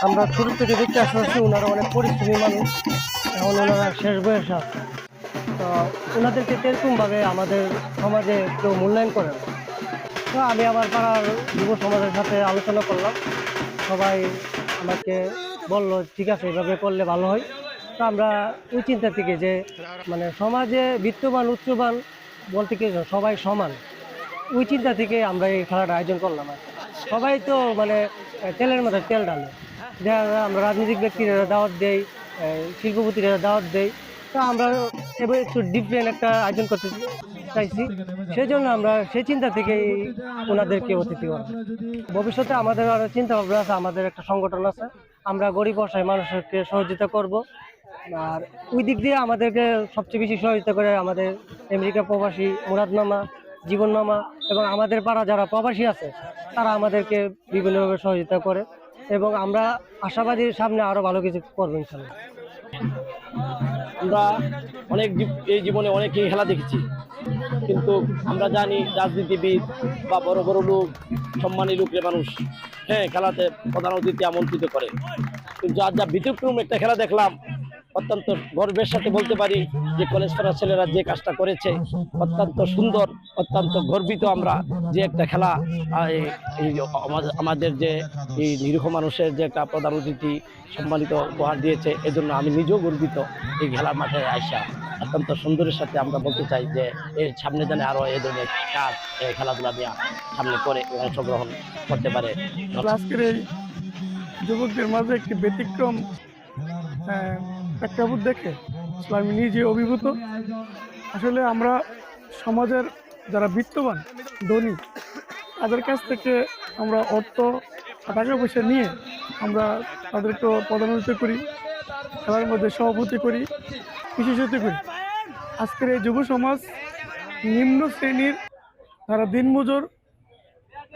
আমরা ছোট থেকে দেখতে আসতেছি ওনারা অনেক পরিশ্রমী মানুষ, এখন ওনারা শেষ বয়সে আছে। তো ওনাদেরকে এরকমভাবে আমাদের সমাজে কেউ মূল্যায়ন করে না। তো আমি আমার পাড়ার যুব সমাজের সাথে আলোচনা করলাম, সবাই আমাকে বললো ঠিক আছে এভাবে করলে ভালো হয়। তো আমরা ওই চিন্তা থেকে যে মানে সমাজে বিত্তবান উচ্চবান বলতে কি সবাই সমান, ওই চিন্তা থেকে আমরা এই খেলাটা আয়োজন করলাম। আর সবাই তো মানে তেলের মধ্যে তেল ডালে, দেখা যায় আমরা রাজনৈতিক ব্যক্তিরা দাওয়াত দেই, শিল্পপতিরা দাওয়াত দেই। তো আমরা এবার একটু ডিফারেন্ট একটা আয়োজন করতে চাইছি, সেই জন্য আমরা সেই চিন্তা থেকেই ওনাদেরকে অতিথি করব। ভবিষ্যতে আমাদের আরও চিন্তা ভাবনা আছে, আমাদের একটা সংগঠন আছে, আমরা গরিব অসহায় মানুষকে সহযোগিতা করব। আর ওই দিক দিয়ে আমাদেরকে সবচেয়ে বেশি সহযোগিতা করে আমাদের আমেরিকা প্রবাসী মুরাদ মামা, জীবন মামা এবং আমাদের পাড়া যারা প্রবাসী আছে তারা আমাদেরকে বিভিন্নভাবে সহযোগিতা করে, এবং আমরা আশাবাদী সামনে আরো ভালো কিছু করবো ইনশাল্লাহ। আমরা এই জীবনে অনেকেই খেলা দেখেছি, কিন্তু আমরা জানি রাজনীতিবিদ বা বড় বড় লোক, সম্মানী লোকের মানুষ খেলাতে প্রধান অতিথি আমন্ত্রিত করে। কিন্তু যা ব্যতিক্রম একটা খেলা দেখলাম, অত্যন্ত গর্বের সাথে বলতে পারি যে কলেজ পাড়ার ছেলেরা যে কাজটা করেছে অত্যন্ত সুন্দর, অত্যন্ত গর্বিত আমরা যে একটা খেলা আমাদের যে এই নিরীহ মানুষের যে একটা প্রধান অতিথি সম্মানিত উপহার দিয়েছে, এজন্য আমি নিজেও গর্বিত। এই খেলার মাঠে আইসা অত্যন্ত সুন্দরের সাথে আমরা বলতে চাই যে এর সামনে যেন আরো এই ধরনের কাজ খেলাধুলা নিয়ে সামনে করে অংশগ্রহণ করতে পারে। আজকের এই যুবকদের মাঝে একটি ব্যতিক্রম প্রেক্ষাপট দেখে আমি নিজে অভিভূত। আসলে আমরা সমাজের যারা বিত্তবান ধনী তাদের কাছ থেকে আমরা অর্থ টাকা পয়সা নিয়ে আমরা তাদেরকে প্রধানিত করি, খেলার মধ্যে সভাপতি করি, বিশেষত করি। আজকের এই যুব সমাজ নিম্ন শ্রেণীর যারা দিনমজুর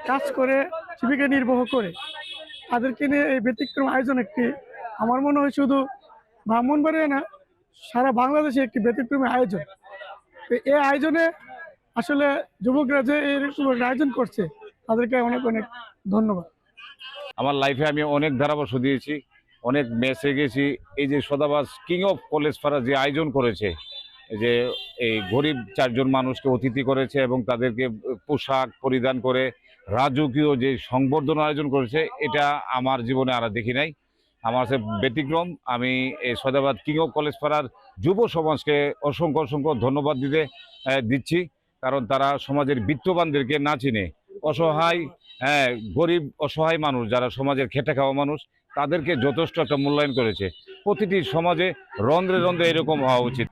কাজ করে জীবিকা নির্বাহ করে, তাদেরকে নিয়ে এই ব্যতিক্রম আয়োজন একটি আমার মনে হয় শুধু ব্রাহ্মণবাড়িয়া না, সারা বাংলাদেশে একটি ব্যতিক্রমী আয়োজন। তো এই আয়োজনে আসলে যুবকরা যে এরকম আয়োজন করছে তাদেরকে অনেক অনেক ধন্যবাদ। আমার লাইফে আমি অনেক ধারাবর্ষ দিয়েছি, অনেক ম্যাচে গেছি। এই যে সদাবাজ কিং অফ কলেজ পাড়া যে আয়োজন করেছে, যে এই গরিব 4 জন মানুষকে অতিথি করেছে এবং তাদেরকে পোশাক পরিধান করে রাজকীয় যে সংবর্ধনা আয়োজন করেছে, এটা আমার জীবনে আর দেখি নাই। আমার কাছে ব্যতিক্রম। আমি এই সদাবাদ কিং অফ কলেজ পাড়ার যুব সমাজকে অসংখ্য অসংখ্য ধন্যবাদ দিচ্ছি, কারণ তারা সমাজের বিত্তবানদেরকে না চিনে অসহায় গরিব অসহায় মানুষ যারা সমাজের খেটে খাওয়া মানুষ তাদেরকে যথেষ্ট একটা মূল্যায়ন করেছে। প্রতিটি সমাজে রন্ধ্রে রন্ধ্রে এরকম হওয়া উচিত।